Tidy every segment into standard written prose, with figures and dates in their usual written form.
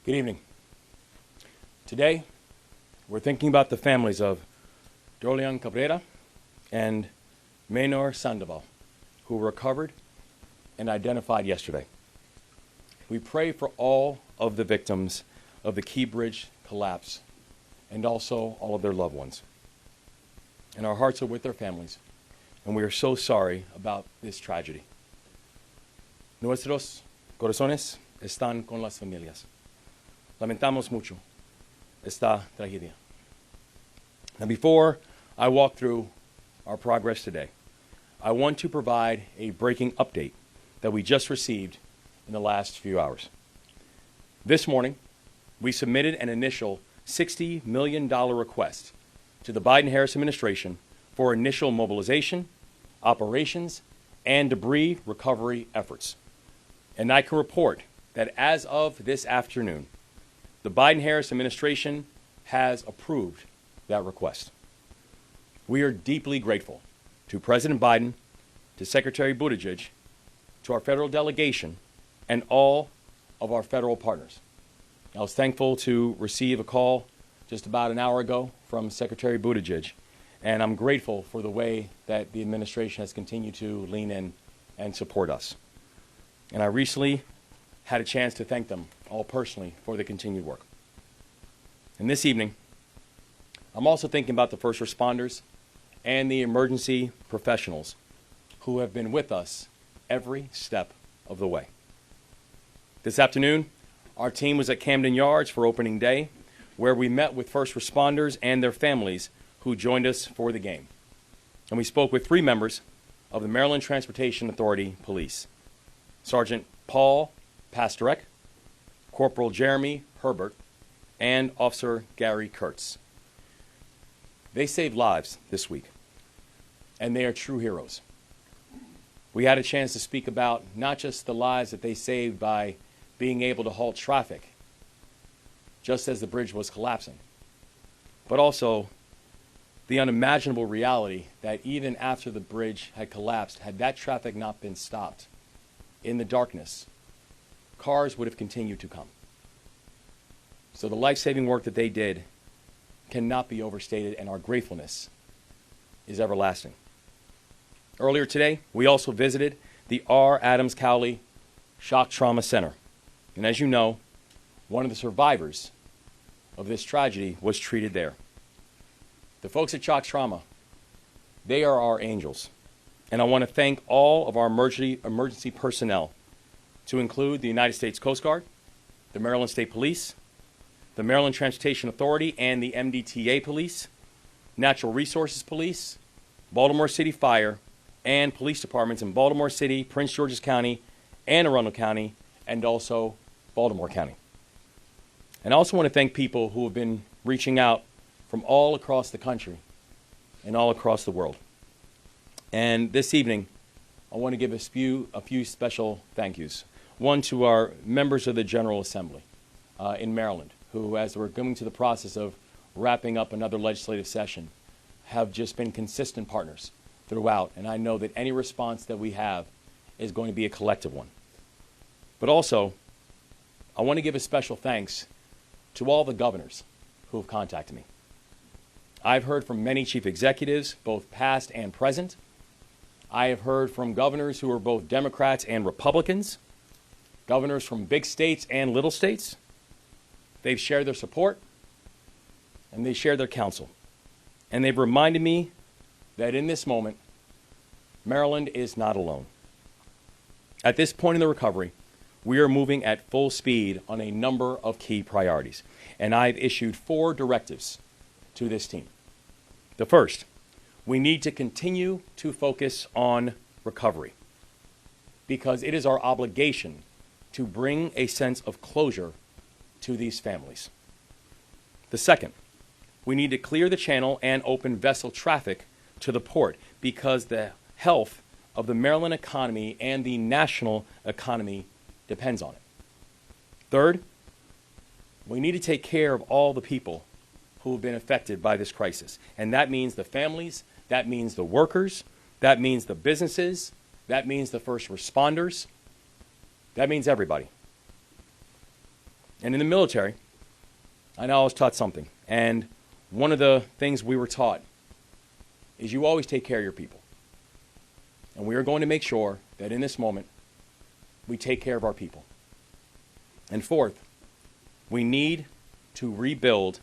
Good evening. Today, we're thinking about the families of Dolian Cabrera and Menor Sandoval, who were recovered and identified yesterday. We pray for all of the victims of the Key Bridge collapse and also all of their loved ones. And our hearts are with their families, and we are so sorry about this tragedy. Nuestros corazones están con las familias. Lamentamos mucho esta tragedia. Now, before I walk through our progress today, I want to provide a breaking update that we just received in the last few hours. This morning, we submitted an initial $60 million request to the Biden-Harris administration for initial mobilization, operations, and debris recovery efforts. And I can report that as of this afternoon, the Biden-Harris administration has approved that request. We are deeply grateful to President Biden, to Secretary Buttigieg, to our federal delegation, and all of our federal partners. I was thankful to receive a call just about an hour ago from Secretary Buttigieg, and I'm grateful for the way that the administration has continued to lean in and support us. And I recently had a chance to thank them all personally for the continued work. And this evening, I'm also thinking about the first responders and the emergency professionals who have been with us every step of the way. This afternoon, our team was at Camden Yards for opening day, where we met with first responders and their families who joined us for the game. And we spoke with 3 members of the Maryland Transportation Authority Police: Sergeant Paul Pastorek, Corporal Jeremy Herbert, and Officer Gary Kurtz. They saved lives this week, and they are true heroes. We had a chance to speak about not just the lives that they saved by being able to halt traffic just as the bridge was collapsing, but also the unimaginable reality that even after the bridge had collapsed, had that traffic not been stopped in the darkness, cars would have continued to come. So the life-saving work that they did cannot be overstated, and our gratefulness is everlasting. Earlier today, we also visited the R. Adams Cowley Shock Trauma Center. And as you know, one of the survivors of this tragedy was treated there. The folks at Shock Trauma, they are our angels. And I want to thank all of our emergency personnel, to include the United States Coast Guard, the Maryland State Police, the Maryland Transportation Authority and the MDTA Police, Natural Resources Police, Baltimore City Fire, and police departments in Baltimore City, Prince George's County, Anne Arundel County, and also Baltimore County. And I also want to thank people who have been reaching out from all across the country and all across the world. And this evening, I want to give a few special thank yous. One to our members of the General Assembly in Maryland, who, as we're going to the process of wrapping up another legislative session, have just been consistent partners throughout. And I know that any response that we have is going to be a collective one. But also, I want to give a special thanks to all the governors who have contacted me. I've heard from many chief executives, both past and present. I have heard from governors who are both Democrats and Republicans, governors from big states and little states. They've shared their support, and they shared their counsel. And they've reminded me that in this moment, Maryland is not alone. At this point in the recovery, we are moving at full speed on a number of key priorities. And I've issued 4 directives to this team. The first, we need to continue to focus on recovery, because it is our obligation to bring a sense of closure to these families. The second, we need to clear the channel and open vessel traffic to the port, because the health of the Maryland economy and the national economy depends on it. Third, we need to take care of all the people who have been affected by this crisis. And that means the families, that means the workers, that means the businesses, that means the first responders, that means everybody. And in the military, I know I was taught something. And one of the things we were taught is you always take care of your people. And we are going to make sure that in this moment, we take care of our people. And fourth, we need to rebuild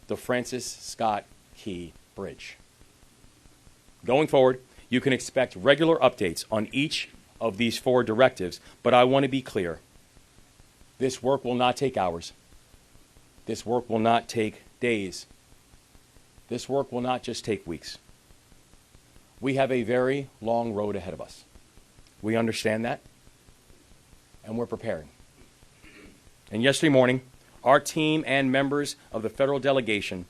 the Francis Scott Key Bridge. Going forward, you can expect regular updates on each of these 4 directives, but I want to be clear. This work will not take hours. This work will not take days. This work will not just take weeks. We have a very long road ahead of us. We understand that, and we're preparing. And yesterday morning, our team and members of the federal delegation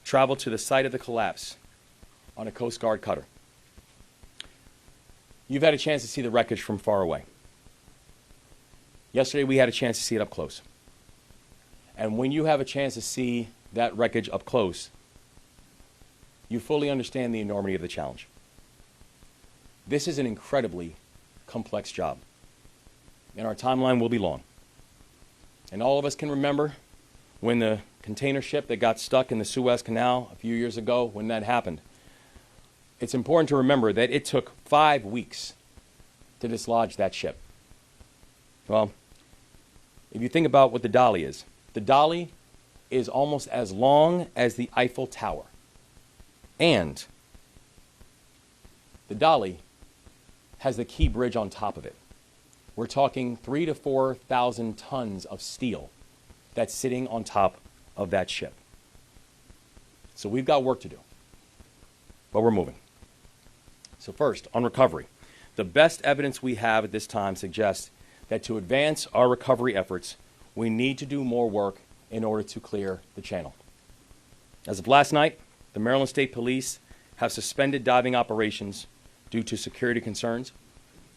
traveled to the site of the collapse on a Coast Guard cutter. You've had a chance to see the wreckage from far away. Yesterday, we had a chance to see it up close. And when you have a chance to see that wreckage up close, you fully understand the enormity of the challenge. This is an incredibly complex job, and our timeline will be long. And all of us can remember when the container ship that got stuck in the Suez Canal a few years ago, when that happened. It's important to remember that it took 5 weeks to dislodge that ship. Well, if you think about what the dolly is almost as long as the Eiffel Tower. And the dolly has the key bridge on top of it. We're talking 3,000 to 4,000 tons of steel that's sitting on top of that ship. So we've got work to do, but we're moving. So first, on recovery, the best evidence we have at this time suggests that to advance our recovery efforts, we need to do more work in order to clear the channel. As of last night, the Maryland State Police have suspended diving operations due to security concerns,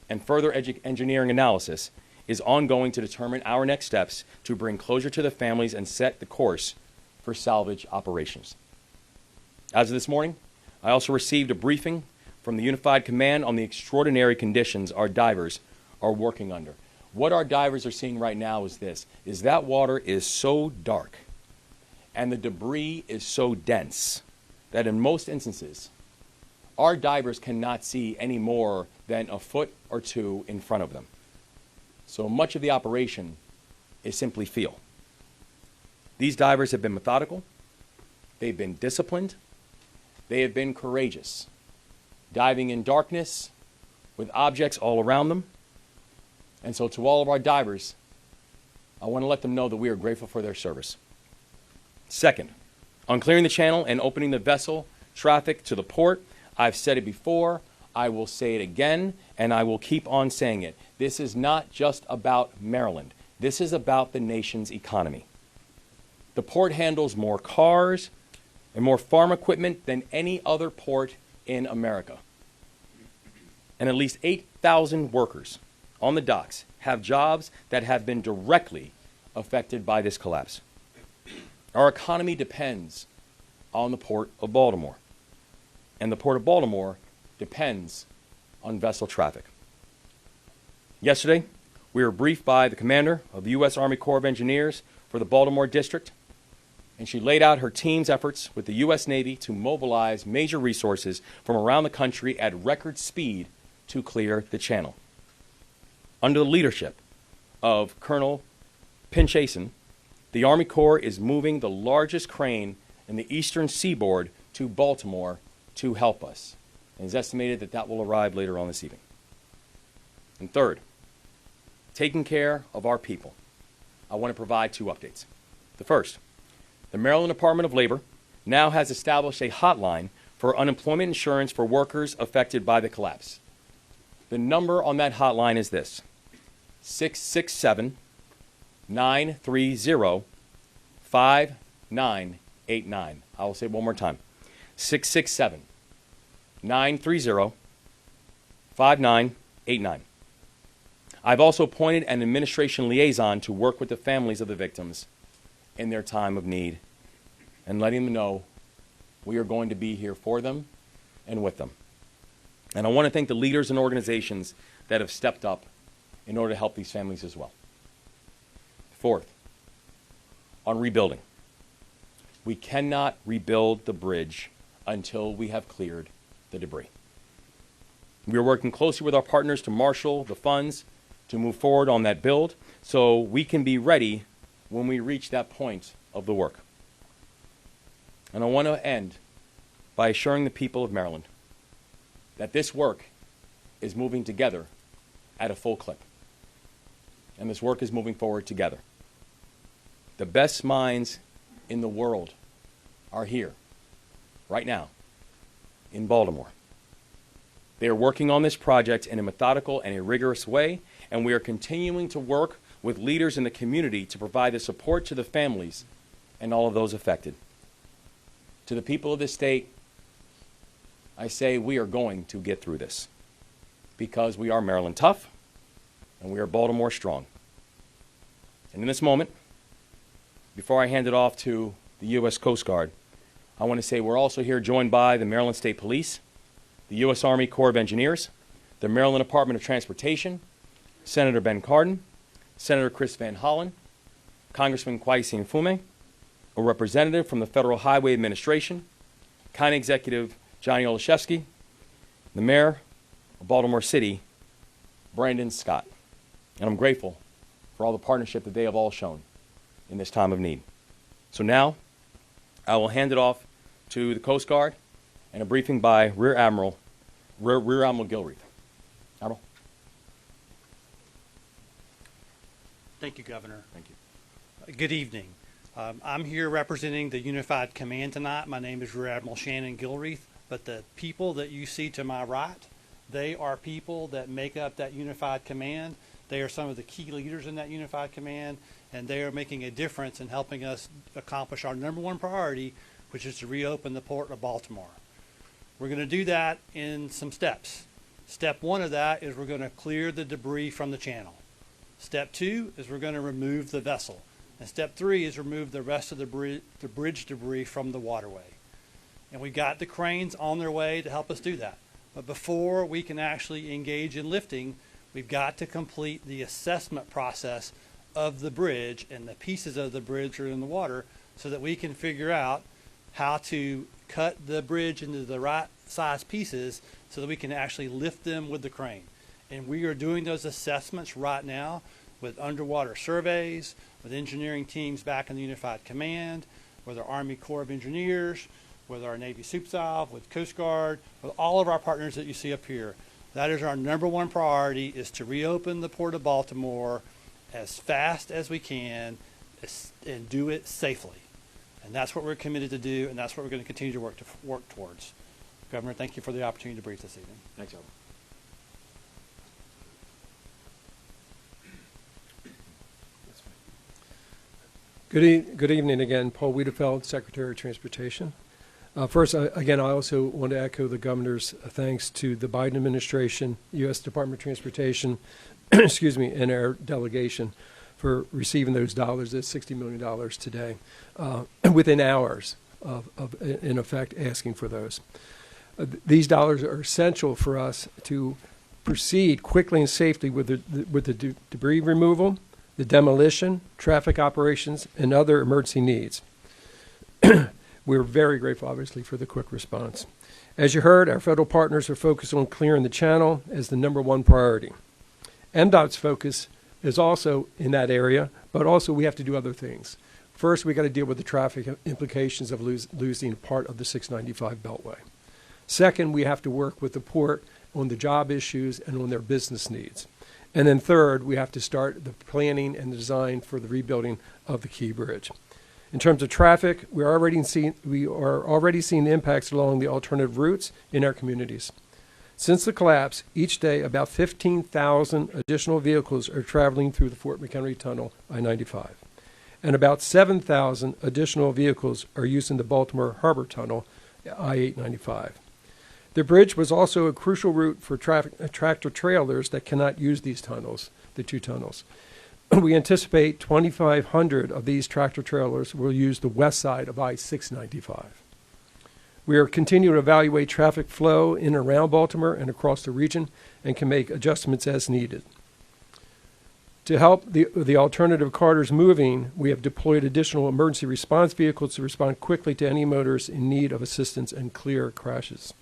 and further engineering analysis is ongoing to determine our next steps to bring closure to the families and set the course for salvage operations. As of this morning, I also received a briefing from the Unified Command on the extraordinary conditions our divers are working under. What our divers are seeing right now is this, is that water is so dark and the debris is so dense that in most instances, our divers cannot see any more than a foot or 2 in front of them. So much of the operation is simply feel. These divers have been methodical, they've been disciplined, they have been courageous, diving in darkness with objects all around them. And so to all of our divers, I want to let them know that we are grateful for their service. Second, on clearing the channel and opening the vessel traffic to the port, I've said it before, I will say it again, and I will keep on saying it. This is not just about Maryland. This is about the nation's economy. The port handles more cars and more farm equipment than any other port in America. And at least 8,000 workers on the docks have jobs that have been directly affected by this collapse. Our economy depends on the Port of Baltimore, and the Port of Baltimore depends on vessel traffic. Yesterday, we were briefed by the commander of the U.S. Army Corps of Engineers for the Baltimore District, and she laid out her team's efforts with the U.S. Navy to mobilize major resources from around the country at record speed to clear the channel. Under the leadership of Colonel Pinchason, the Army Corps is moving the largest crane in the eastern seaboard to Baltimore to help us. And it's estimated that that will arrive later on this evening. And third, taking care of our people. I want to provide 2 updates. The first, the Maryland Department of Labor now has established a hotline for unemployment insurance for workers affected by the collapse. The number on that hotline is this, 667-930-5989. I will say it one more time, 667-930-5989. I've also appointed an administration liaison to work with the families of the victims in their time of need and letting them know we are going to be here for them and with them. And I want to thank the leaders and organizations that have stepped up in order to help these families as well. Fourth, on rebuilding. We cannot rebuild the bridge until we have cleared the debris. We are working closely with our partners to marshal the funds to move forward on that build so we can be ready when we reach that point of the work. And I want to end by assuring the people of Maryland that this work is moving together at a full clip. And this work is moving forward together. The best minds in the world are here, right now, in Baltimore. They are working on this project in a methodical and a rigorous way, and we are continuing to work with leaders in the community to provide the support to the families and all of those affected. To the people of this state, I say we are going to get through this because we are Maryland tough and we are Baltimore strong. And in this moment, before I hand it off to the U.S. Coast Guard, I want to say we're also here joined by the Maryland State Police, the U.S. Army Corps of Engineers, the Maryland Department of Transportation, Senator Ben Cardin, Senator Chris Van Hollen, Congressman Kwesi Mfume, a representative from the Federal Highway Administration, County Executive Johnny Olszewski, the Mayor of Baltimore City, Brandon Scott. And I'm grateful for all the partnership that they have all shown in this time of need. So now, I will hand it off to the Coast Guard and a briefing by Rear Admiral Gilreath. Admiral. Thank you, Governor. Thank you. Good evening. I'm here representing the Unified Command tonight. My name is Rear Admiral Shannon Gilreath, but the people that you see to my right, they are people that make up that Unified Command. They are some of the key leaders in that Unified Command, and they are making a difference in helping us accomplish our number one priority, which is to reopen the Port of Baltimore. We're going to do that in some steps. Step one of that is we're going to clear the debris from the channel. Step two is we're going to remove the vessel. And step three is remove the rest of the bridge debris from the waterway. And we got the cranes on their way to help us do that. But before we can actually engage in lifting, we've got to complete the assessment process of the bridge and the pieces of the bridge are in the water so that we can figure out how to cut the bridge into the right size pieces so that we can actually lift them with the crane. And we are doing those assessments right now with underwater surveys, with engineering teams back in the Unified Command, with our Army Corps of Engineers, with our Navy SUPSALV, with Coast Guard, with all of our partners that you see up here. That is our number one priority, is to reopen the Port of Baltimore as fast as we can and do it safely. And that's what we're committed to do, and that's what we're going to continue to work towards. Governor, thank you for the opportunity to brief this evening. Thanks, Albert. Good evening again. Paul Wiedefeld, Secretary of Transportation. First, again, I also want to echo the Governor's thanks to the Biden administration, U.S. Department of Transportation, excuse me, and our delegation for receiving those dollars, that's $60 million today, within hours of, in effect, asking for those. These dollars are essential for us to proceed quickly and safely with the debris removal, the demolition, traffic operations, and other emergency needs. We're very grateful, obviously, for the quick response. As you heard, our federal partners are focused on clearing the channel as the number one priority. MDOT's focus is also in that area, but also we have to do other things. First, we got to deal with the traffic implications of losing part of the 695 Beltway. Second, we have to work with the port on the job issues and on their business needs. And then third, we have to start the planning and the design for the rebuilding of the Key Bridge. In terms of traffic, we are already seeing the impacts along the alternative routes in our communities. Since the collapse, each day about 15,000 additional vehicles are traveling through the Fort McHenry Tunnel, I-95. And about 7,000 additional vehicles are using the Baltimore Harbor Tunnel, I-895. The bridge was also a crucial route for tractor trailers that cannot use these tunnels, the two tunnels. We anticipate 2,500 of these tractor trailers will use the west side of I-695. We are continuing to evaluate traffic flow in and around Baltimore and across the region and can make adjustments as needed. To help the alternative corridors moving, we have deployed additional emergency response vehicles to respond quickly to any motorists in need of assistance and clear crashes.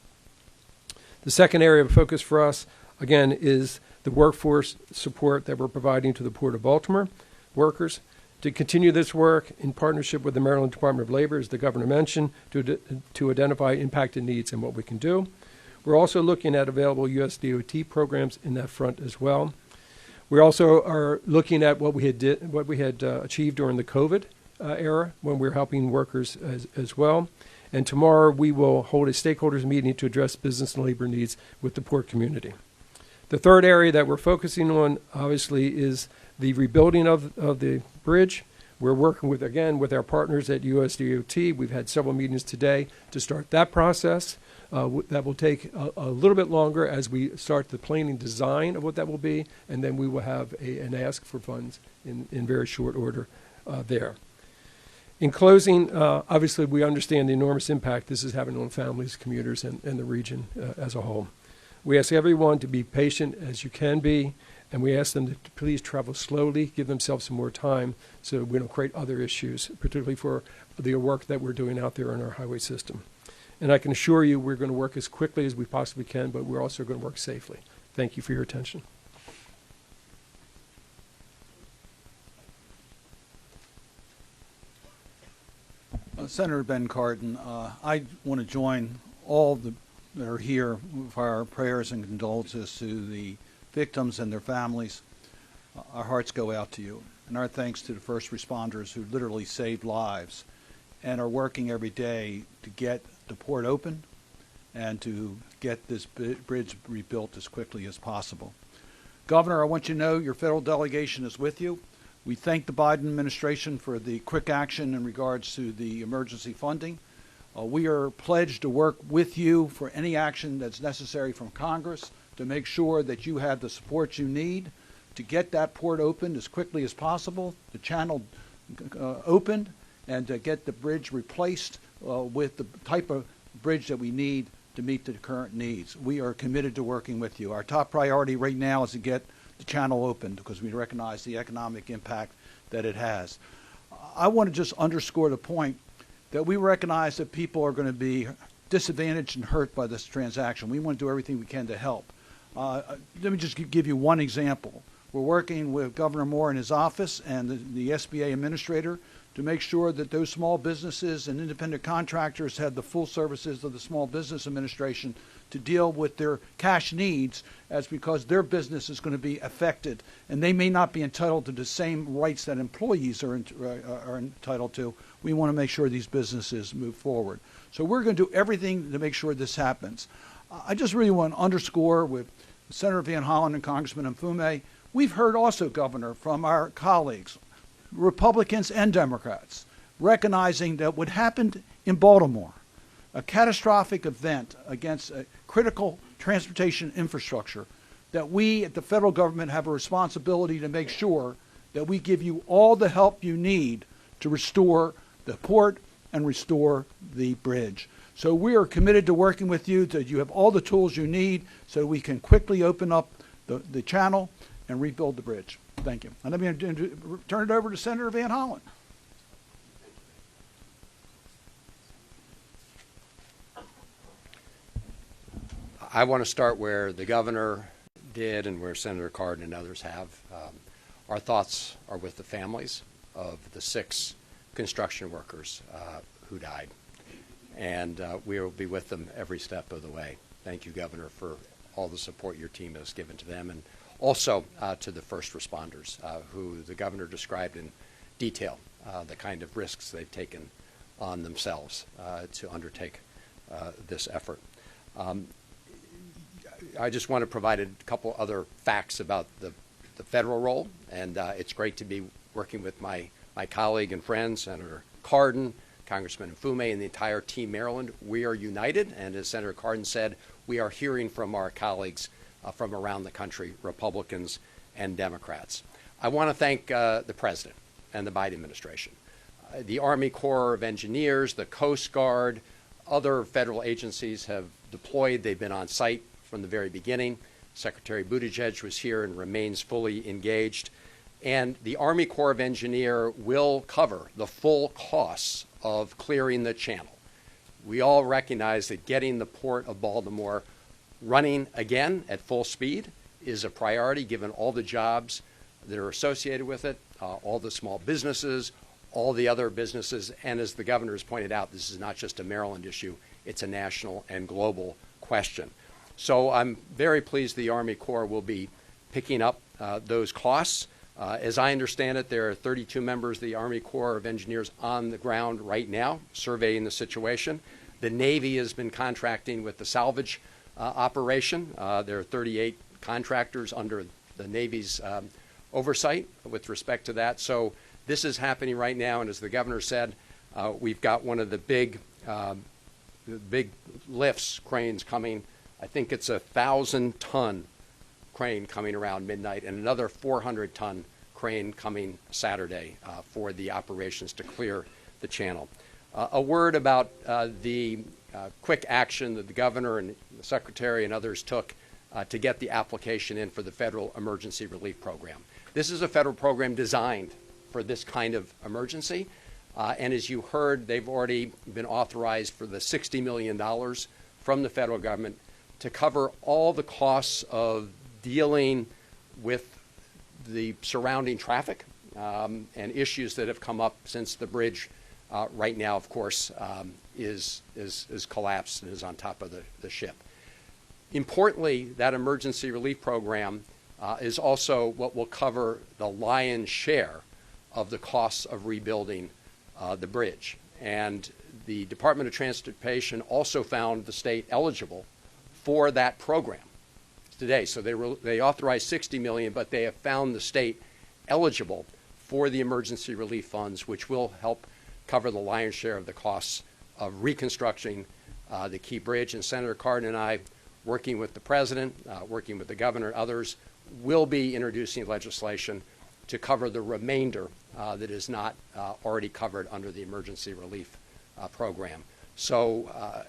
The second area of focus for us, again, is the workforce support that we're providing to the Port of Baltimore workers. To continue this work in partnership with the Maryland Department of Labor, as the governor mentioned, to identify impacted needs and what we can do. We're also looking at available U.S. DOT programs in that front as well. We also are looking at what we had achieved during the COVID era when we were helping workers as well. And tomorrow we will hold a stakeholders meeting to address business and labor needs with the port community. The third area that we're focusing on, obviously, is the rebuilding of the bridge. We're working with our partners at USDOT. We've had several meetings today to start that process. That will take a little bit longer as we start the planning design of what that will be, and then we will have an ask for funds in very short order there. In closing, obviously we understand the enormous impact this is having on families, commuters, and the region as a whole. We ask everyone to be patient as you can be, and we ask them to please travel slowly, give themselves some more time so we don't create other issues, particularly for the work that we're doing out there in our highway system. And I can assure you we're going to work as quickly as we possibly can, but we're also going to work safely. Thank you for your attention. Senator Ben Cardin, I want to join all that are here with our prayers and condolences to the victims and their families. Our hearts go out to you, and our thanks to the first responders who literally saved lives and are working every day to get the port open and to get this bridge rebuilt as quickly as possible. Governor, I want you to know your federal delegation is with you. We thank the Biden administration for the quick action in regards to the emergency funding. We are pledged to work with you for any action that's necessary from Congress to make sure that you have the support you need to get that port opened as quickly as possible, the channel opened, and to get the bridge replaced with the type of bridge that we need to meet the current needs. We are committed to working with you. Our top priority right now is to get the channel opened because we recognize the economic impact that it has. I want to just underscore the point that we recognize that people are going to be disadvantaged and hurt by this transaction. We want to do everything we can to help. Let me just give you one example. We're working with Governor Moore in his office and the SBA administrator to make sure that those small businesses and independent contractors have the full services of the Small Business Administration to deal with their cash needs, as because their business is going to be affected and they may not be entitled to the same rights that employees are entitled to. We want to make sure these businesses move forward. So we're going to do everything to make sure this happens. I just really want to underscore with Senator Van Hollen and Congressman Mfume, we've heard also, Governor, from our colleagues, Republicans and Democrats, recognizing that what happened in Baltimore, a catastrophic event against a critical transportation infrastructure, that we at the federal government have a responsibility to make sure that we give you all the help you need to restore the port and restore the bridge. So we are committed to working with you, that you have all the tools you need so we can quickly open up the channel and rebuild the bridge. Thank you. And let me turn it over to Senator Van Hollen. I want to start where the governor did and where Senator Cardin and others have. Our thoughts are with the families of the 6 construction workers who died. And we will be with them every step of the way. Thank you, Governor, for all the support your team has given to them, and also to the first responders who the governor described in detail the kind of risks they've taken on themselves to undertake this effort. I just want to provide a couple other facts about the federal role, and it's great to be working with my colleague and friend, Senator Cardin, Congressman Mfume, and the entire team Maryland. We are united, and as Senator Cardin said, we are hearing from our colleagues from around the country, Republicans and Democrats. I want to thank the President and the Biden administration, the Army Corps of Engineers, the Coast Guard, other federal agencies have deployed. They've been on site from the very beginning. Secretary Buttigieg was here and remains fully engaged. And the Army Corps of Engineers will cover the full costs of clearing the channel. We all recognize that getting the Port of Baltimore running again at full speed is a priority given all the jobs that are associated with it, all the small businesses, all the other businesses, and as the governor has pointed out, this is not just a Maryland issue, it's a national and global question. So I'm very pleased the Army Corps will be picking up those costs. As I understand it, there are 32 members of the Army Corps of Engineers on the ground right now surveying the situation. The Navy has been contracting with the salvage operation. There are 38 contractors under the Navy's oversight with respect to that. So this is happening right now, and as the governor said, we've got one of the big lifts, cranes coming. I think it's a 1,000-ton crane coming around midnight, and another 400-ton crane coming Saturday for the operations to clear the channel. A word about the quick action that the governor and the secretary and others took to get the application in for the Federal Emergency Relief Program. This is a federal program designed for this kind of emergency, and as you heard, they've already been authorized for the $60 million from the federal government to cover all the costs of dealing with the surrounding traffic and issues that have come up since the bridge right now, of course, is collapsed and is on top of the ship. Importantly, that emergency relief program is also what will cover the lion's share of the costs of rebuilding the bridge. And the Department of Transportation also found the state eligible for that program today. So they authorized $60 million, but they have found the state eligible for the emergency relief funds, which will help cover the lion's share of the costs of reconstructing the Key Bridge. And Senator Cardin and I, working with the president, working with the governor and others, will be introducing legislation to cover the remainder that is not already covered under the emergency relief program. So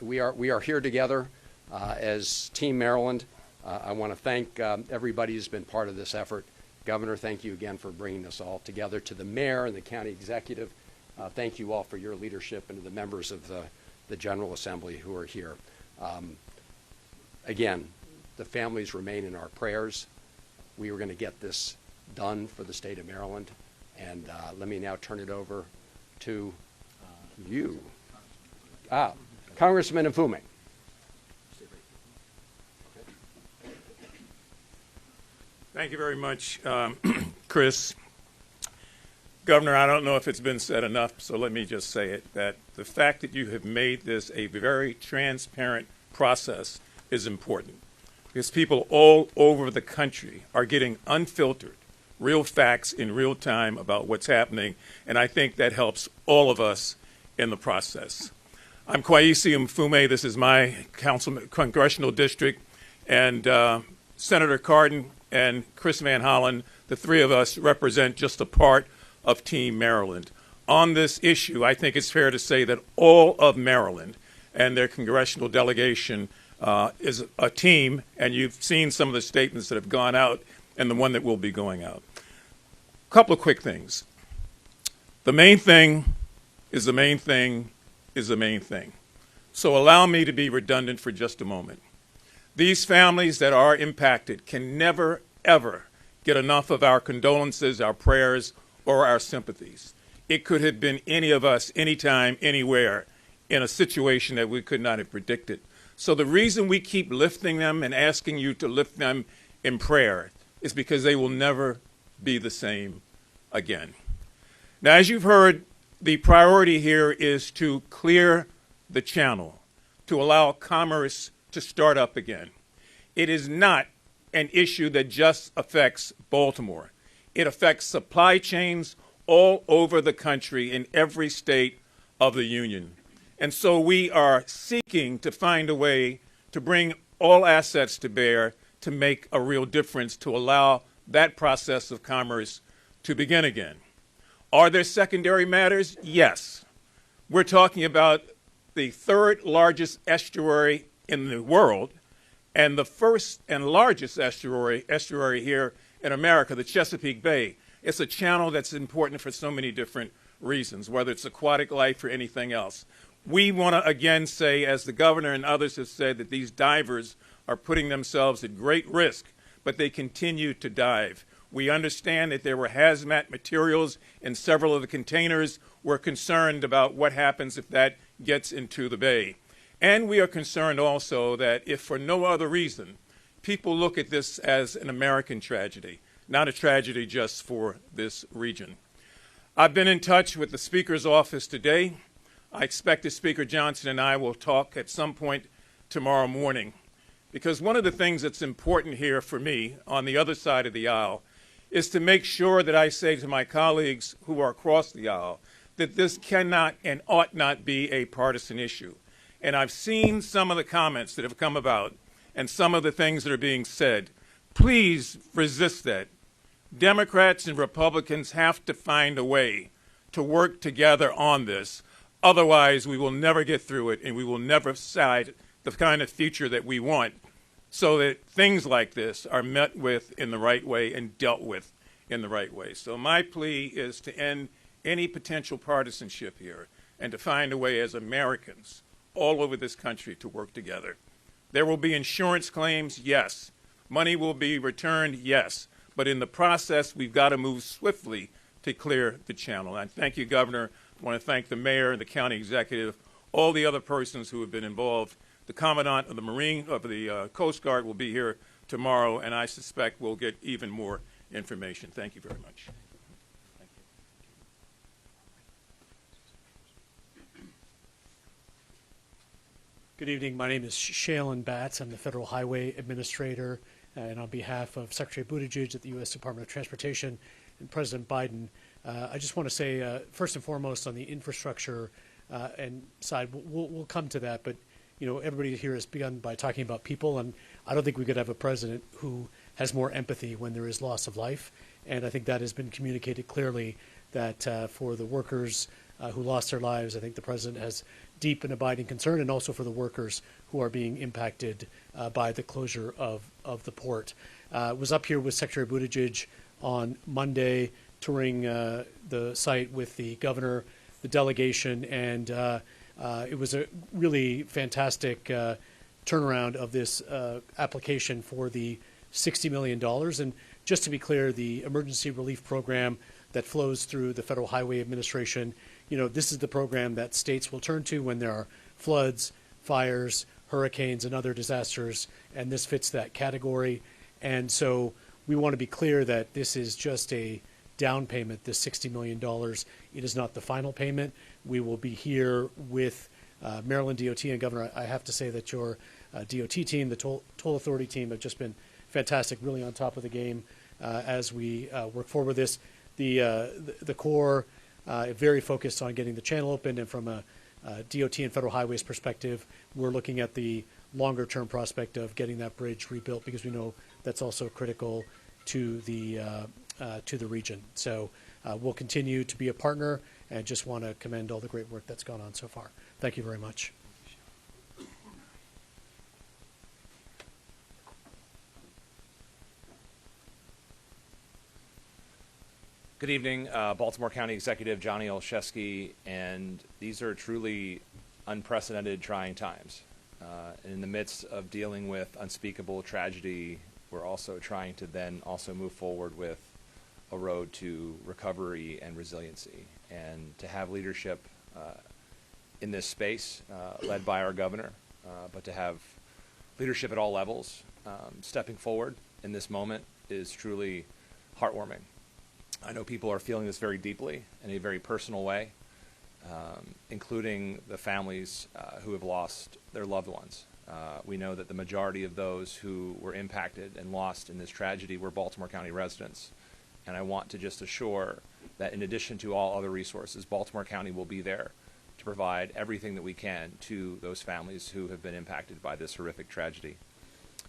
we are here together as Team Maryland. I want to thank everybody who's been part of this effort. Governor, thank you again for bringing us all together. To the mayor and the county executive, thank you all for your leadership, and to the members of the General Assembly who are here. Again, the families remain in our prayers. We are going to get this done for the state of Maryland. And let me now turn it over to you. Congressman Mfume. Thank you very much, Chris. Governor, I don't know if it's been said enough, so let me just say it, that the fact that you have made this a very transparent process is important, because people all over the country are getting unfiltered, real facts in real time about what's happening, and I think that helps all of us in the process. I'm Kwesi Mfume. This is my congressional district, and Senator Cardin and Chris Van Hollen, the three of us represent just a part of Team Maryland. On this issue, I think it's fair to say that all of Maryland and their congressional delegation is a team, and you've seen some of the statements that have gone out and the one that will be going out. A couple of quick things. The main thing is the main thing is the main thing. So allow me to be redundant for just a moment. These families that are impacted can never, ever get enough of our condolences, our prayers, or our sympathies. It could have been any of us, anytime, anywhere, in a situation that we could not have predicted. So the reason we keep lifting them and asking you to lift them in prayer is because they will never be the same again. Now, as you've heard, the priority here is to clear the channel, to allow commerce to start up again. It is not an issue that just affects Baltimore. It affects supply chains all over the country in every state of the union. And so we are seeking to find a way to bring all assets to bear to make a real difference, to allow that process of commerce to begin again. Are there secondary matters? Yes. We're talking about the third largest estuary in the world and the first and largest estuary here in America, the Chesapeake Bay. It's a channel that's important for so many different reasons, whether it's aquatic life or anything else. We want to again say, as the governor and others have said, that these divers are putting themselves at great risk, but they continue to dive. We understand that there were hazmat materials in several of the containers. We're concerned about what happens if that gets into the bay. And we are concerned also that if for no other reason, people look at this as an American tragedy, not a tragedy just for this region. I've been in touch with the Speaker's office today. I expect that Speaker Johnson and I will talk at some point tomorrow morning, because one of the things that's important here for me on the other side of the aisle is to make sure that I say to my colleagues who are across the aisle that this cannot and ought not be a partisan issue. And I've seen some of the comments that have come about and some of the things that are being said. Please resist that. Democrats and Republicans have to find a way to work together on this. Otherwise, we will never get through it, and we will never decide the kind of future that we want, so that things like this are met with in the right way and dealt with in the right way. So my plea is to end any potential partisanship here and to find a way as Americans all over this country to work together. There will be insurance claims, yes. Money will be returned, yes. But in the process, we've got to move swiftly to clear the channel. And thank you, Governor. I want to thank the mayor, the county executive, all the other persons who have been involved. The Commandant of the Coast Guard will be here tomorrow, and I suspect we'll get even more information. Thank you very much. Good evening. My name is Shailen Batts. I'm the Federal Highway Administrator, and on behalf of Secretary Buttigieg at the U.S. Department of Transportation and President Biden, I just want to say, first and foremost, on the infrastructure and side, we'll come to that, but everybody here has begun by talking about people, and I don't think we could have a president who has more empathy when there is loss of life, and I think that has been communicated clearly that for the workers who lost their lives, I think the president has deep and abiding concern, and also for the workers who are being impacted by the closure of the port. Was up here with Secretary Buttigieg on Monday, touring the site with the governor, the delegation, and it was a really fantastic turnaround of this application for the $60 million. And just to be clear, the emergency relief program that flows through the Federal Highway Administration, this is the program that states will turn to when there are floods, fires, hurricanes, and other disasters, and this fits that category. And so we want to be clear that this is just a down payment, this $60 million. It is not the final payment. We will be here with Maryland DOT, and Governor, I have to say that your DOT team, the toll authority team, have just been fantastic, really on top of the game as we work forward with this. The Corps very focused on getting the channel open, and from a DOT and Federal Highways perspective, we're looking at the longer term prospect of getting that bridge rebuilt, because we know that's also critical to the region. So we'll continue to be a partner, and just want to commend all the great work that's gone on so far. Thank you very much. Good evening, Baltimore County Executive Johnny Olszewski, and these are truly unprecedented, trying times. And in the midst of dealing with unspeakable tragedy, we're also trying to then also move forward with a road to recovery and resiliency. And to have leadership in this space, led by our governor, but to have leadership at all levels stepping forward in this moment is truly heartwarming. I know people are feeling this very deeply in a very personal way, including the families who have lost their loved ones. We know that the majority of those who were impacted and lost in this tragedy were Baltimore County residents. And I want to just assure that in addition to all other resources, Baltimore County will be there to provide everything that we can to those families who have been impacted by this horrific tragedy.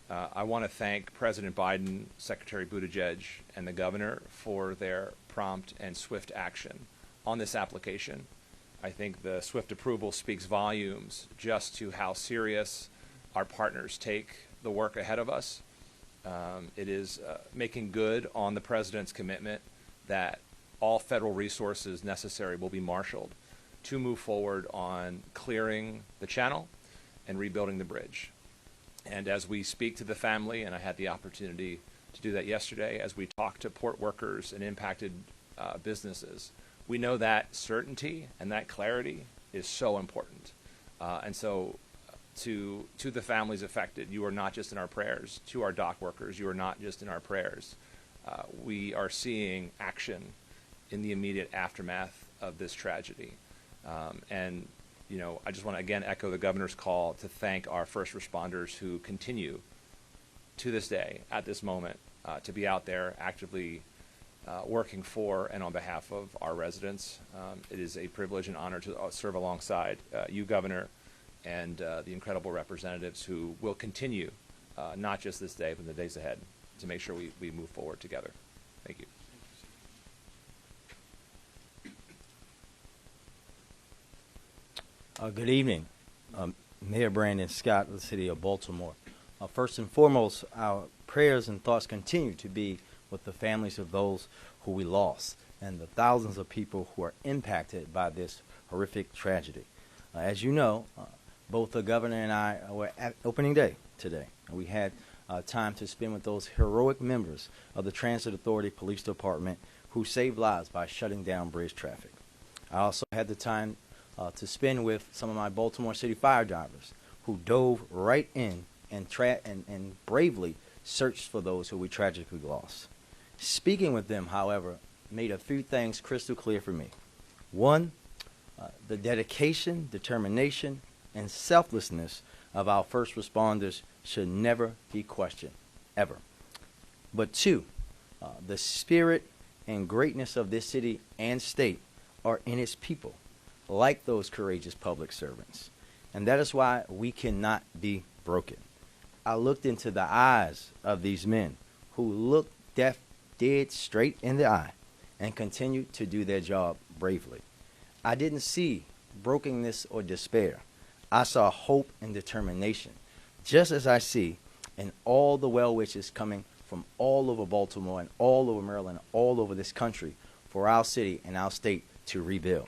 I want to thank President Biden, Secretary Buttigieg, and the governor for their prompt and swift action on this application. I think the swift approval speaks volumes just to how serious our partners take the work ahead of us, It is making good on the president's commitment that all federal resources necessary will be marshaled to move forward on clearing the channel and rebuilding the bridge. And as we speak to the family, and I had the opportunity to do that yesterday, as we talk to port workers and impacted businesses, we know that certainty and that clarity is so important. And so to the families affected, you are not just in our prayers. To our dock workers, you are not just in our prayers. We are seeing action in the immediate aftermath of this tragedy. And, you know, I just want to again echo the governor's call to thank our first responders who continue to this day, at this moment, to be out there actively working for and on behalf of our residents. It is a privilege and honor to serve alongside you, Governor, and the incredible representatives who will continue, not just this day, but in the days ahead, to make sure we move forward together. Thank you. Good evening. Mayor Brandon Scott of the City of Baltimore. First and foremost, our prayers and thoughts continue to be with the families of those who we lost and the thousands of people who are impacted by this horrific tragedy. As you know, both the governor and I were at opening day today. We had time to spend with those heroic members of the Transit Authority Police Department who saved lives by shutting down bridge traffic. I also had the time to spend with some of my Baltimore City fire divers who dove right in and bravely searched for those who we tragically lost. Speaking with them, however, made a few things crystal clear for me. One, the dedication, determination, and selflessness of our first responders should never be questioned, ever. But two, the spirit and greatness of this city and state are in its people, like those courageous public servants. And that is why we cannot be broken. I looked into the eyes of these men who looked death dead straight in the eye and continued to do their job bravely. I didn't see brokenness or despair. I saw hope and determination, just as I see in all the well wishes coming from all over Baltimore and all over Maryland, all over this country for our city and our state to rebuild.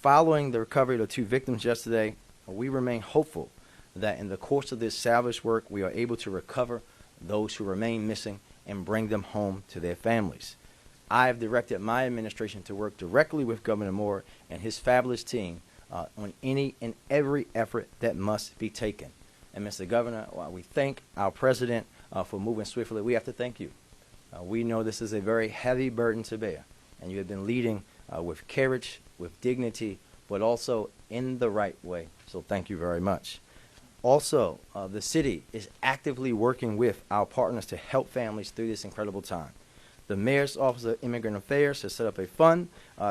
Following the recovery of the two victims yesterday, we remain hopeful that in the course of this salvage work, we are able to recover those who remain missing and bring them home to their families. I have directed my administration to work directly with Governor Moore and his fabulous team on any and every effort that must be taken. And Mr. Governor, while we thank our president for moving swiftly, we have to thank you. We know this is a very heavy burden to bear, and you have been leading with courage, with dignity, but also in the right way. So thank you very much. Also, the city is actively working with our partners to help families through this incredible time. The Mayor's Office of Immigrant Affairs has set up a fund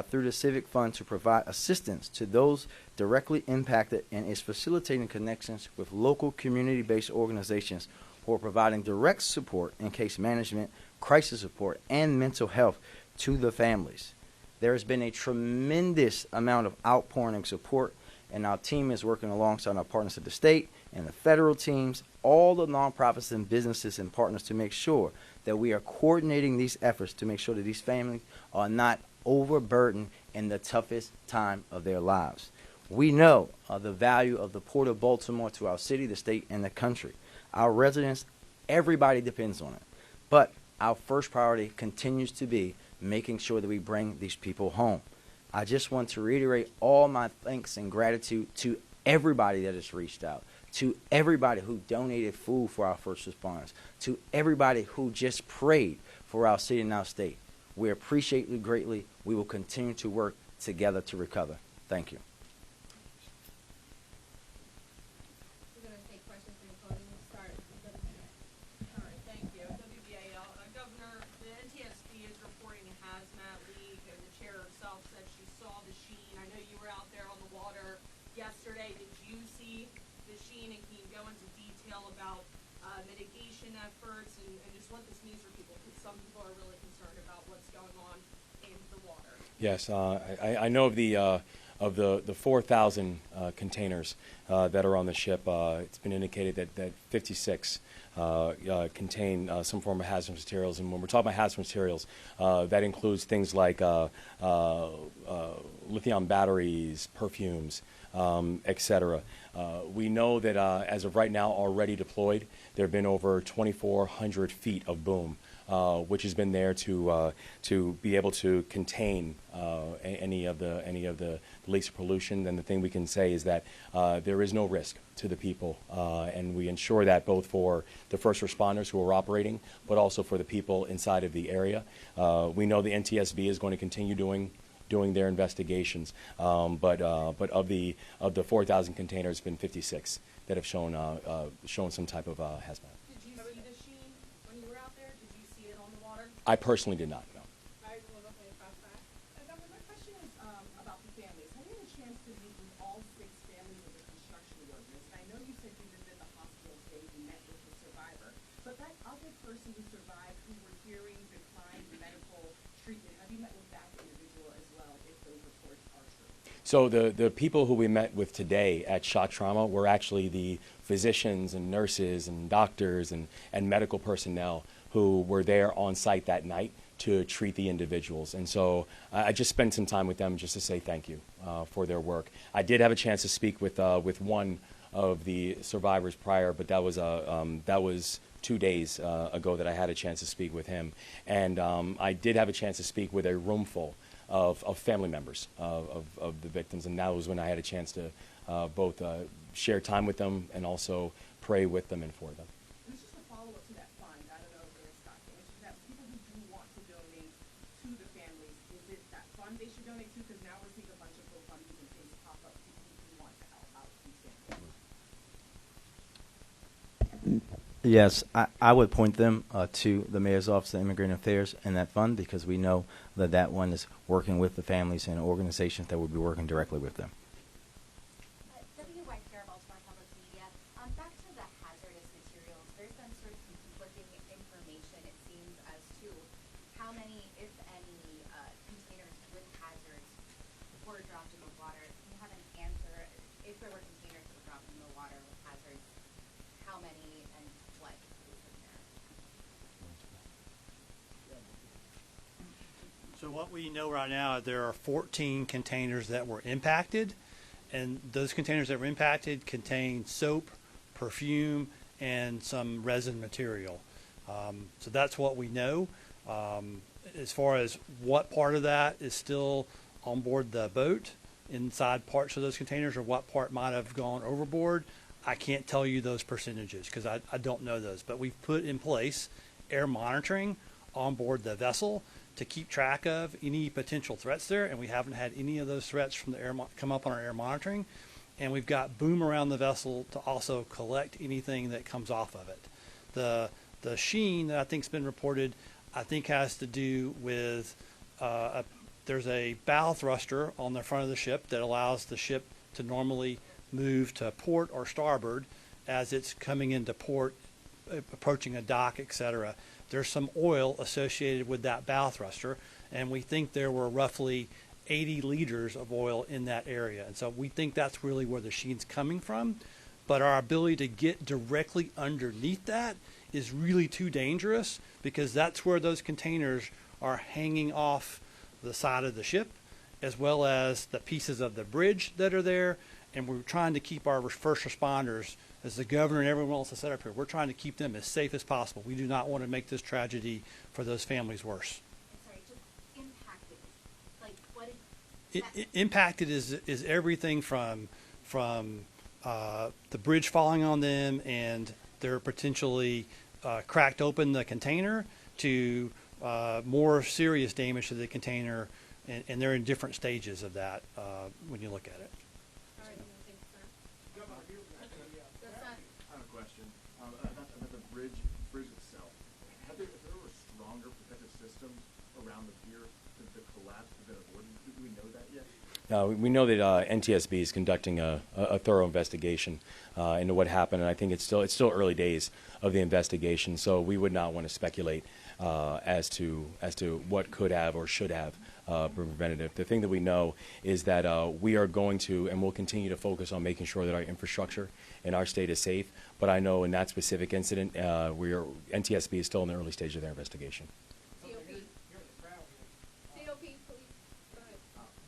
through the Civic Fund to provide assistance to those directly impacted and is facilitating connections with local community-based organizations who are providing direct support in case management, crisis support, and mental health to the families. There has been a tremendous amount of outpouring and support, and our team is working alongside our partners at the state and the federal teams, all the nonprofits and businesses and partners to make sure that we are coordinating these efforts to make sure that these families are not overburdened in the toughest time of their lives. We know the value of the Port of Baltimore to our city, the state, and the country. Our residents, everybody depends on it. But our first priority continues to be making sure that we bring these people home. I just want to reiterate all my thanks and gratitude to everybody that has reached out, to everybody who donated food for our first responders, to everybody who just prayed for our city and our state. We appreciate you greatly. We will continue to work together to recover. Thank you. We're going to take questions from the podium. We'll start with WBA. All right, thank you. WBAL. Governor, the NTSB is reporting a hazmat leak, and the chair herself said she saw the sheen. I know you were out there on the water yesterday. Did you see the sheen, and can you go into detail about mitigation efforts and just what this means for people? Because some people are really concerned about what's going on in the water. Yes, I know of the 4,000 containers that are on the ship. It's been indicated that 56 contain some form of hazardous materials. And when we're talking about hazardous materials, that includes things like lithium batteries, perfumes, etc. We know that as of right now, already deployed, there have been over 2,400 feet of boom, which has been there to be able to contain any of the leaks of pollution. And the thing we can say is that there is no risk to the people, and we ensure that both for the first responders who are operating, but also for the people inside of the area. We know the NTSB is going to continue doing their investigations, but of the 4,000 containers, been 56 that have shown some type of hazmat. Did you see the sheen when you were out there? Did you see it on the water? I personally did not know. I will definitely pass that. Governor, my question is about the families. Have you had a chance to meet with all 6 families of the construction workers? And I know you said you visited the hospital today, you met with the survivor, but that other person who survived, who were hearing declined medical treatment, have you met with that individual as well, if those reports are true? So the people who we met with today at shock trauma were actually the physicians and nurses and doctors and medical personnel who were there on site that night to treat the individuals. And so I just spent some time with them just to say thank you for their work. I did have a chance to speak with one of the survivors prior, but that was 2 days ago that I had a chance to speak with him. And I did have a chance to speak with a room full of family members of the victims, and that was when I had a chance to both share time with them and also pray with them and for them. And it's just a follow-up to that fund. I don't know if it's Scott, it's just that people who do want to donate to the families, is it that fund they should donate to? Because now we're seeing a bunch of GoFundMes and things pop up, people who want to help out these families. Yes, I would point them to the Mayor's Office of Immigrant Affairs and that fund, because we know that that one is working with the families and organizations that will be working directly with them. W.Y. Baltimore Public Media. Back to the hazardous materials, there's been sort of conflicting information, it seems, as to how many, if any, containers with hazards were dropped in the water. Do you have an answer? If there were containers that were dropped in the water with hazards, how many and what is in there? So what we know right now, there are 14 containers that were impacted, and those containers that were impacted contain soap, perfume, and some resin material. So that's what we know. As far as what part of that is still on board the boat, inside parts of those containers, or what part might have gone overboard, I can't tell you those percentages because I don't know those. But we've put in place air monitoring on board the vessel to keep track of any potential threats there, and we haven't had any of those threats from the air come up on our air monitoring. And we've got boom around the vessel to also collect anything that comes off of it. The sheen that I think's been reported, I think has to do with there's a bow thruster on the front of the ship that allows the ship to normally move to port or starboard as it's coming into port, approaching a dock, etc. There's some oil associated with that bow thruster, and we think there were roughly 80 liters of oil in that area. And so we think that's really where the sheen's coming from. But our ability to get directly underneath that is really too dangerous, because that's where those containers are hanging off the side of the ship, as well as the pieces of the bridge that are there. And we're trying to keep our first responders, as the governor and everyone else has set up here, we're trying to keep them as safe as possible. We do not want to make this tragedy for those families worse. Sorry, just impacted. Like, what is Impacted is everything from the bridge falling on them and they're potentially cracked open the container, to more serious damage to the container, and they're in different stages of that when you look at it. All right, thanks, sir. Yes, sir. I have a question about the bridge itself. If there were stronger protective systems around the pier, the collapse would have been avoided? Do we know that yet? We know that NTSB is conducting a thorough investigation into what happened, and I think it's still early days of the investigation. So we would not want to speculate as to what could have or should have preventative. The thing that we know is that we are going to and will continue to focus on making sure that our infrastructure in our state is safe. But I know in that specific incident, NTSB is still in the early stage of their investigation. COP, please. Go ahead.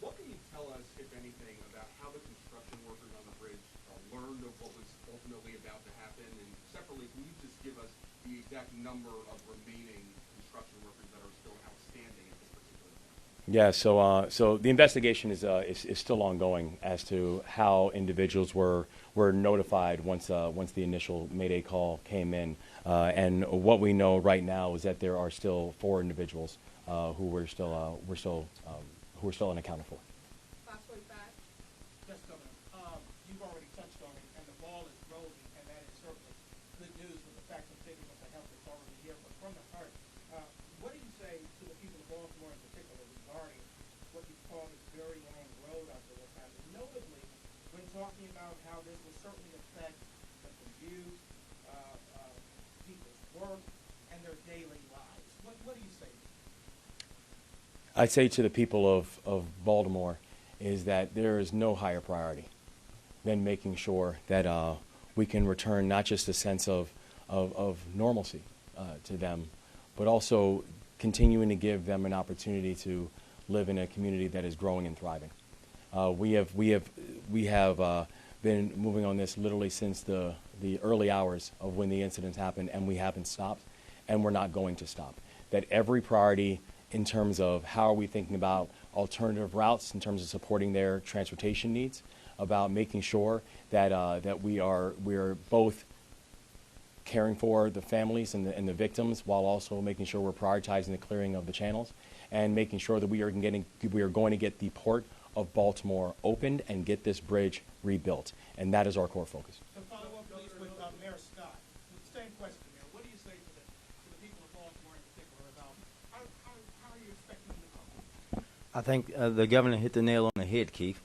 What can you tell us, if anything, about how the construction workers on the bridge learned of what was ultimately about to happen? And separately, can you just give us the exact number of remaining construction workers that are still outstanding at this particular point? Yeah, so the investigation is still ongoing as to how individuals were notified once the initial Mayday call came in, and what we know right now is that there are still 4 individuals who we're still unaccounted for. Fast way back. Yes, Governor. You've already touched on it, and the ball is rolling, and that is certainly good news with the facts and figures of the health that's already here. But from the heart, what do you say to the people of Baltimore in particular regarding what you call this very long road out there that's happening? Notably, when talking about how this will certainly affect the commute, people's work, and their daily lives. What do you say? I'd say to the people of Baltimore is that there is no higher priority than making sure that we can return not just a sense of normalcy to them, but also continuing to give them an opportunity to live in a community that is growing and thriving. We have been moving on this literally since the early hours of when the incidents happened, and we haven't stopped, and we're not going to stop. That every priority in terms of how are we thinking about alternative routes, in terms of supporting their transportation needs, about making sure that we are both caring for the families and the victims, while also making sure we're prioritizing the clearing of the channels, and making sure that we are going to get the Port of Baltimore opened and get this bridge rebuilt, and that is our core focus. To follow up, please, with Mayor Scott. Same question, Mayor. What do you say to the people of Baltimore in particular about how are you expecting them to come? I think the governor hit the nail on the head, Keith.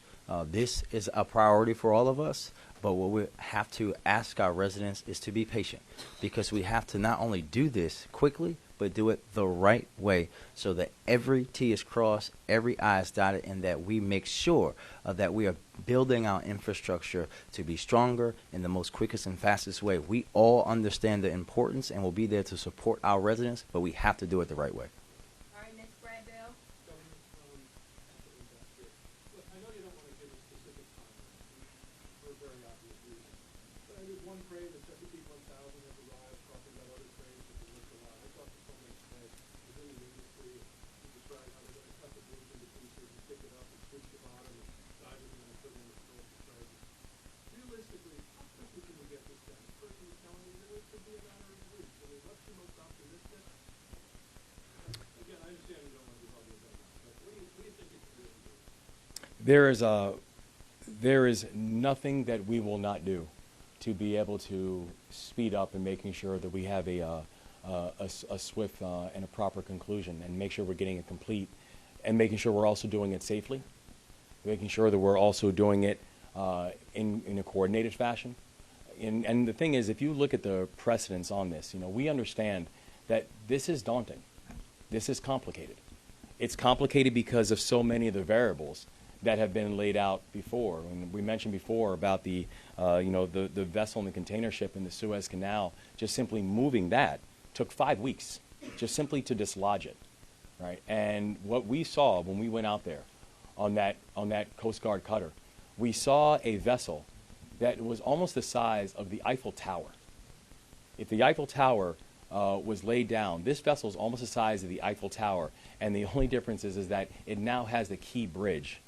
This is a priority for all of us, but what we have to ask our residents is to be patient, because we have to not only do this quickly, but do it the right way so that every T is crossed, every I is dotted, and that we make sure that we are building our infrastructure to be stronger in the most quickest and fastest way. We all understand the importance and will be there to support our residents, but we have to do it the right way. All right, Ms. Bradville. Look, I know you don't want to give a specific timeline for a very obvious reason, but I did one train that Chesapeake 1000 has arrived, talking about other trains that have missed a lot. I talked to someone today within the industry who described how they're going to cut the bridge into pieces and pick it up and switch the bottom, and guys are going to put in the commercial charges. Realistically, how quickly can we get this done? The person was telling me that it could be a matter of weeks. I mean, what's the most optimistic? Again, I understand you don't want to be hard about that, but what do you think it can really do? There is nothing that we will not do to be able to speed up and making sure that we have a swift and a proper conclusion, and make sure we're getting it complete, and making sure we're also doing it safely, making sure that we're also doing it in a coordinated fashion. And the thing is, if you look at the precedents on this, we understand that this is daunting. This is complicated. It's complicated because of so many of the variables that have been laid out before. And we mentioned before about the vessel and the container ship in the Suez Canal. Just simply moving that took 5 weeks, just simply to dislodge it, right? And what we saw when we went out there on that Coast Guard cutter, we saw a vessel that was almost the size of the Eiffel Tower. If the Eiffel Tower was laid down, this vessel is almost the size of the Eiffel Tower, and the only difference is that it now has the key bridge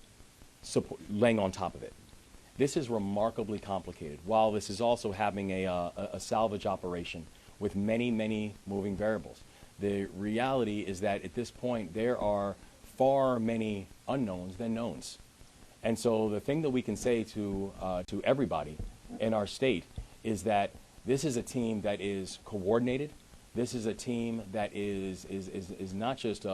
laying on top of it. This is remarkably complicated, while this is also having a salvage operation with many, many moving variables. The reality is that at this point, there are far many unknowns than knowns. And so the thing that we can say to everybody in our state is that this is a team that is coordinated. This is a team that is not just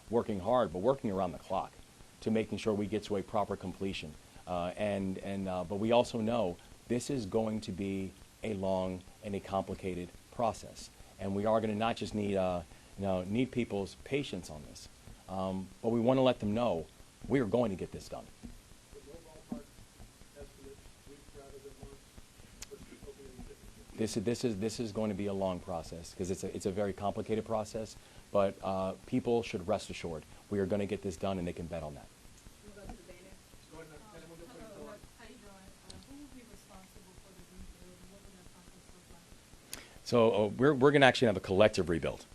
working hard, but working around the clock to making sure we get to a proper completion. But we also know this is going to be a long and a complicated process, and we are going to not just need people's patience on this, But we want to let them know we are going to get this done. But no ballpark estimates, weeks rather than months, but hoping it'll be different. This is going to be a long process because it's a very complicated process. But people should rest assured we are going to get this done, and they can bet on that. How you doing? Who will be responsible for the rebuild, and what will that process look like? So we're going to actually have a collective rebuild.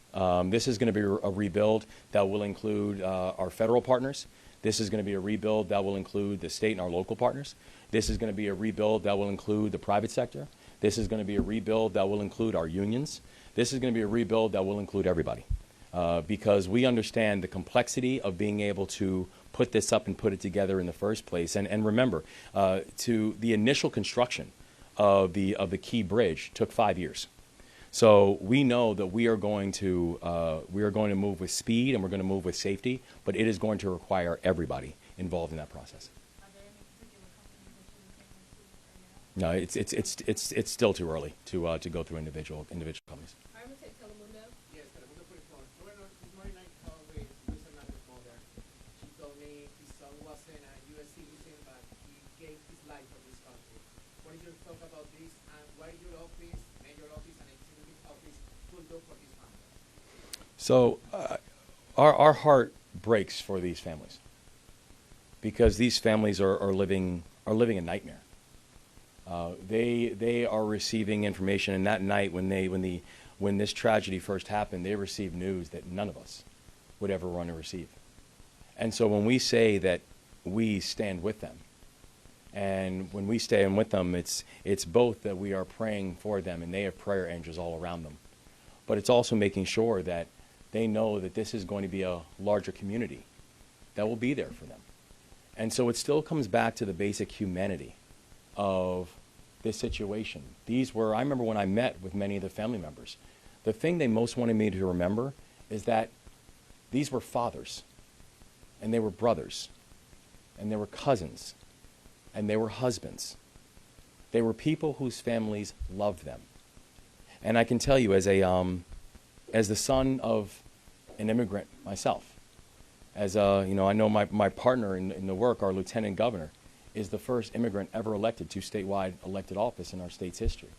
This is going to be a rebuild that will include our federal partners. This is going to be a rebuild that will include the state and our local partners. This is going to be a rebuild that will include the private sector. This is going to be a rebuild that will include our unions. This is going to be a rebuild that will include everybody. Because we understand the complexity of being able to put this up and put it together in the first place. And remember, to the initial construction of the Key Bridge took 5 years. So we know that we are going to move with speed and we're going to move with safety, but it is going to require everybody involved in that process. Are there any particular companies that you're looking at to right now? No, it's still too early to go through individual companies. I'm gonna take Telemundo. Yes, Telemundo por favor. This morning I called with Another's mother. She told me his son wasn't a U.S. citizen, but he gave his life for this country. What is your thought about this, and why your office, mayor office, and executive office will do for his family? So our heart breaks for these families because these families are living a nightmare. They are receiving information, and that night when this tragedy first happened, they received news that none of us would ever want to receive. And so when we say that we stand with them, and when we stand with them, it's both that we are praying for them, and they have prayer angels all around them, but it's also making sure that they know that this is going to be a larger community that will be there for them. And so it still comes back to the basic humanity of this situation. I remember when I met with many of the family members, the thing they most wanted me to remember is that these were fathers, and they were brothers, and they were cousins, and they were husbands. They were people whose families loved them. And I can tell you, as the son of an immigrant myself, I know my partner in the work, our lieutenant governor, is the first immigrant ever elected to statewide elected office in our state's history.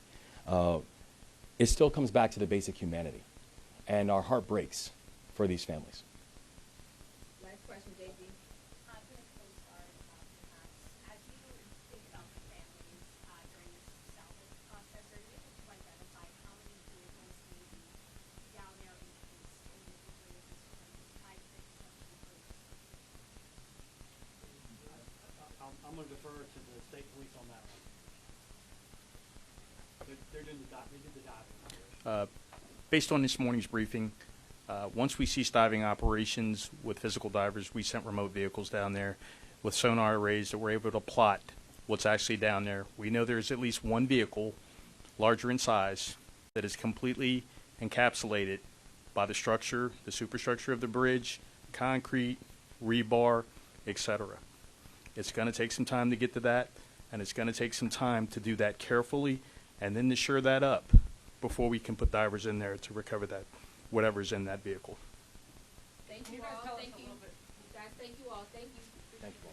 It still comes back to the basic humanity, and our heart breaks for these families. Last question, JP. I'm going to co-start perhaps. As you think about the families during this salvage process, are you able to identify how many vehicles may be down there in case individually at this point tied to the construction crews? I'm gonna defer to the state police on that one. They did the diving. Based on this morning's briefing, once we ceased diving operations with physical divers, we sent remote vehicles down there with sonar arrays that were able to plot what's actually down there. We know there's at least one vehicle, larger in size, that is completely encapsulated by the structure, the superstructure of the bridge, concrete, rebar, etc. It's going to take some time to get to that, and it's going to take some time to do that carefully and then to shore that up before we can put divers in there to recover that, whatever's in that vehicle. Thank you all, thank you. Guys, thank you all, thank you. Thank you.